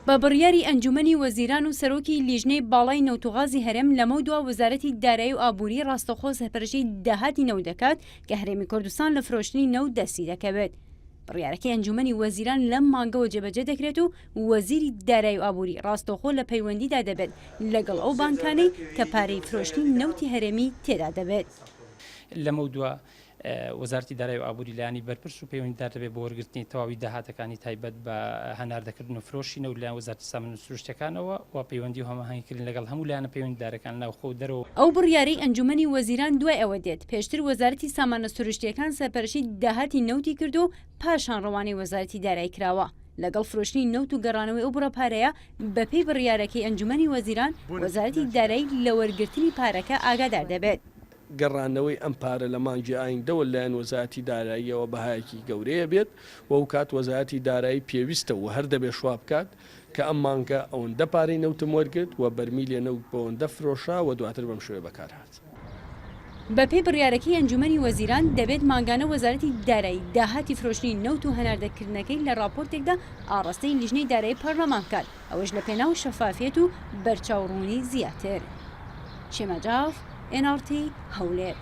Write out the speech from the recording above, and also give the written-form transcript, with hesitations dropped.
بە بڕیاری ئەنجومەنی وەزیران و سەرۆکی لیژنەی باڵای نەوتوغازی هەرێم لەمە دوا وەزارەتی دارایی و ئابووری ڕاستەوخۆ سەرپەرشتیی داهاتی نەوت دەکات کە هەرێمی کوردستان لە فرۆشتنی نەوت دەستی دەکەوێت. بڕیارەکەی ئەنجومەنی وەزیران لەم مانگەوە جێبەجێ دەکرێت و وەزیری دارایی و ئابووری ڕاستەوخۆ لە پەیوەندیدا دەبێت لەگەڵ ئەو بانکانەی کە پارەی فرۆشتنی نەوتی هەرێمی تێدا دەبێت. لەمە دووە وەزارەتی دارایی و ئابووری لایەنی بەرپرس و پەیوەندیدار دەبێت بۆ وەرگرتنی تەواوی داهاتەکانی تایبەت بە هەناردەکردن و فرۆشی نەوت لایەن وەزارەتی سامانە و سروشتیەکانەوە و پەیوەندی و هەماهەنگیکردن لەگەڵ هەموو لایەنە پەیوەندیدارەکان ناوخۆ و دەرەوە. ئەو بڕیارەی ئەنجومەنی وەزیران دوای ئەوە دێت پێشتر وەزارەتی سامانە سروشتیەکان سەرپەرشتی داهاتی نەوتی کرد و پاشان ڕەوانەی وەزارەتی دارایی کراوە. لەگەڵ فرۆشتنی نەوت و گەڕانەوەی ئەو بڕە پارەیە بەپێی بڕیارەکەی ئەنجومەنی وەزیران وەزارەتی دارایی لە وەرگرتنی پارەکە ئاگادار دەبێت. گەڕانەوەی ئەم پارە لە مانگی ئایندەوە لایەن وەزارەتی داراییەوە بەهایەکی گەورەیە بێت و ئەو کات وەزارەتی دارایی پێویستە و هەر دەبێت شوا بکات کە ئەم مانگە ئەوەندە پارەی نەوتم وەرگرت و بەرمیلێ نەوت بەوەندە فرۆشا و دواتر بەم شوێ بەکارهات. بەپێی بڕیارەکەی ئەنجومەنی وەزیران دەبێت ماگانە وەزارەتی دارایی داهاتی فرۆشتنی نەوت و هەناردەکردنەکەی لە راپۆرتێکدا ئاڕاستەی لیژنەی دارایی پەرلەمان بکات، ئەوەش لە پێناو شەفافیەت و بەرچاوڕوونی زیاتر. شێمەجاف، NRT هەولێر.